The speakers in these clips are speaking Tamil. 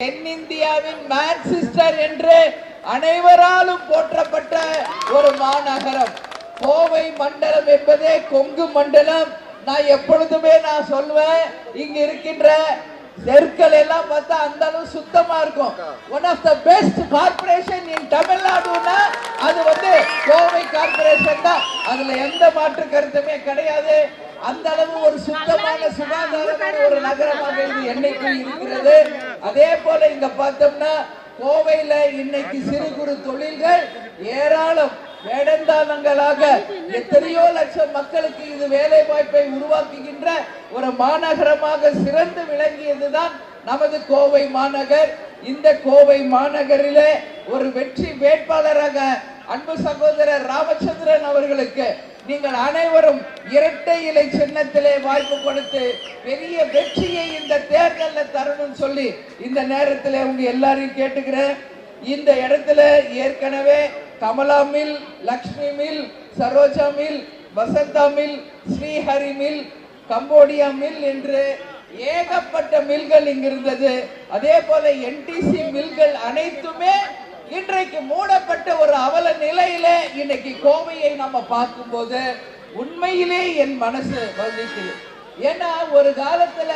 தென்னிந்தியாவின் மான்செஸ்டர் என்று அனைவராலும் போற்றப்பட்ட ஒரு மாநகரம் கோவை மண்டலம் என்பதே கொங்கு மண்டலம். நான் எப்பொழுதுமே சொல்வேன், இங்க இருக்கின்ற தெருக்கள் எல்லாம் பார்த்தா அந்த அளவு சுத்தமா இருக்கும். One of the best corporation in தமிழ்நாடுனா அது கோவை கார்பரேஷன் தான். அதுல எந்த மாற்று கருத்துமே கிடையாது. அந்த அளவு ஒரு சுத்தமான சுகாதாரமான ஒரு நகரமாக இது என்னைக்கும் இருக்கிறது. அதே போல இங்க பார்த்தோம்னா கோவையில இன்னைக்கு சிறு குறு தொழில்கள் ஏராளம் வேடந்தாளங்களாக எத்தனையோ லட்சம் மக்களுக்கு இது வேலை வாய்ப்பை உருவாக்குகின்ற ஒரு மாநகரமாக சிறந்து விளங்கியதுதான் நமது கோவை மாநகர். இந்த கோவை மாநகரிலே ஒரு வெற்றி வேட்பாளராக அன்பு சகோதரர் ராமச்சந்திரன் அவர்களுக்கு நீங்கள் அனைவரும் இரட்டை இலை சின்னத்திலே வாய்ப்பு கொடுத்து பெரிய வெற்றியை இந்த தேர்தலில் தரணும் சொல்லி இந்த நேரத்தில் உங்க எல்லாரையும் கேட்டுக்கிறேன். இந்த இடத்துல ஏற்கனவே Kamala mill, Lakshmi mill, Saroja mill, Vasantha mill, Srihari mill, Cambodia mill என்று ஏகப்பட்ட மில்கள் இங்க இருந்தது. அதே போல என்டிசி மில்கள் அனைத்துமே இன்றைக்கு மூடப்பட்ட ஒரு அவல நிலையில இன்னைக்கு கோவையை நம்ம பார்க்கும்போது உண்மையிலே என் மனசு வலிக்குது. ஏன்னா ஒரு காலத்துல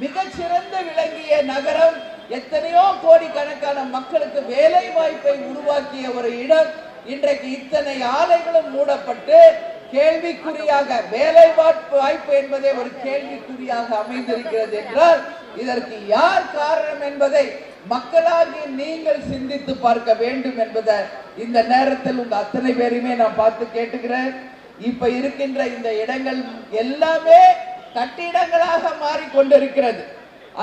மிகச்சிறந்த விளங்கிய நகரம், எத்தனையோ கோடிக்கணக்கான மக்களுக்கு வேலை வாய்ப்பை உருவாக்கிய ஒரு இடம் இன்றைக்கு இத்தனை ஆலைகளும் மூடப்பட்டு கேள்விக்குறியாக வேலை வாய்ப்பு என்பதே ஒரு கேள்விக்குறியாக அமைந்திருக்கிறது என்றால் இதற்கு யார் காரணம் என்பதை மக்களாகி நீங்கள் சிந்தித்து பார்க்க வேண்டும் என்பதை இந்த நேரத்தில் உங்க அத்தனை பேரையுமே நான் பார்த்து கேட்டுக்கிறேன். இப்ப இருக்கின்ற இந்த இடங்கள் எல்லாமே கட்டிடங்களாக மாறிக்கொண்டிருக்கிறது.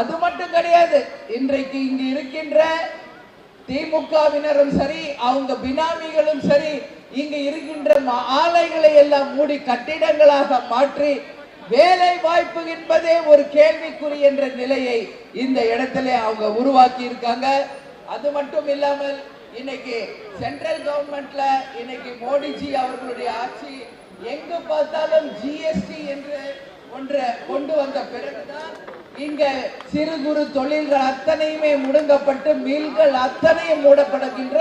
அது மட்டும் கிடையாது, இன்றைக்கு இங்கு இருக்கின்ற திமுகவினரும் சரி, அவங்க பினாமிகளும் சரி, இங்கு இருக்கின்ற ஆலைகளை எல்லாம் மூடி கட்டிடங்களாக மாற்றி வேலை வாய்ப்பு என்பதே ஒரு கேள்விக்குறி என்ற நிலையை இந்த இடத்துல அவங்க உருவாக்கி இருக்காங்க. அது மட்டும் இல்லாமல் இன்னைக்கு சென்ட்ரல் கவர்மெண்ட்ல இன்னைக்கு மோடிஜி அவர்களுடைய ஆட்சி எங்கு பார்த்தாலும் ஜிஎஸ்டி என்று ஒன்றை கொண்டு வந்த பிறகுதான் இங்க சிறு குறு தொழில்கள் அத்தனையுமே முடங்கப்பட்டு மில்கள் அத்தனையும் மூடப்படுகின்ற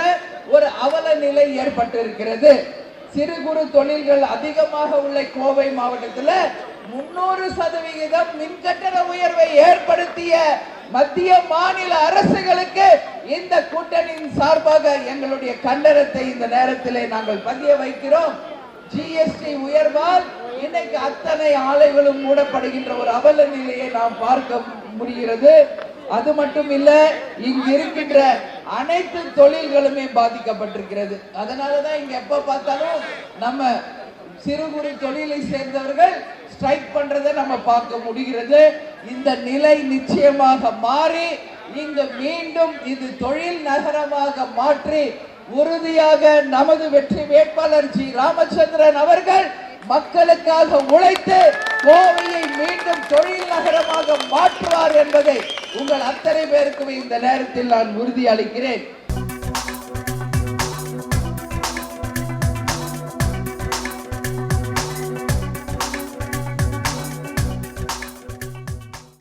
ஒரு அவல நிலை ஏற்பட்டிருக்கிறது. சிறு குறு தொழில்கள் அதிகமாக உள்ள கோவை மாவட்டத்தில் 300% மின்கட்டண உயர்வை ஏற்படுத்திய மத்திய மாநில அரசுகளுக்கு இந்த கூட்டணியின் சார்பாக எங்களுடைய கண்டனத்தை இந்த நேரத்திலே நாங்கள் பதிய வைக்கிறோம். ஜிஎஸ்டி உயர்வால் இன்னைக்கு அத்தனை ஆலைகளும் மூடப்படுகின்ற ஒரு அவல நிலையை நாம் பார்க்க முடிகிறது. அது மட்டும் இல்ல, இங்கு இருக்கின்ற அனைத்து தொழில்களுமே பாதிக்கப்பட்டிருக்கிறது. அதனாலதான் இங்க எப்ப பார்த்தாலும் நம்ம சிறு குறு தொழிலை சேர்ந்தவர்கள் ஸ்ட்ரைக் பண்றதை நம்ம பார்க்க முடிகிறது. இந்த நிலை நிச்சயமாக மாறி இங்கு மீண்டும் இது தொழில் நகரமாக மாற்றி உறுதியாக நமது வெற்றி வேட்பாளர் ஜி ராமச்சந்திரன் அவர்கள் மக்களுக்காக உழைத்து கோவையை மீண்டும் தொழில் நகரமாக மாற்றுவார் என்பதை உங்கள் அத்தனை பேருக்குமே இந்த நேரத்தில் நான் உறுதி அளிக்கிறேன்.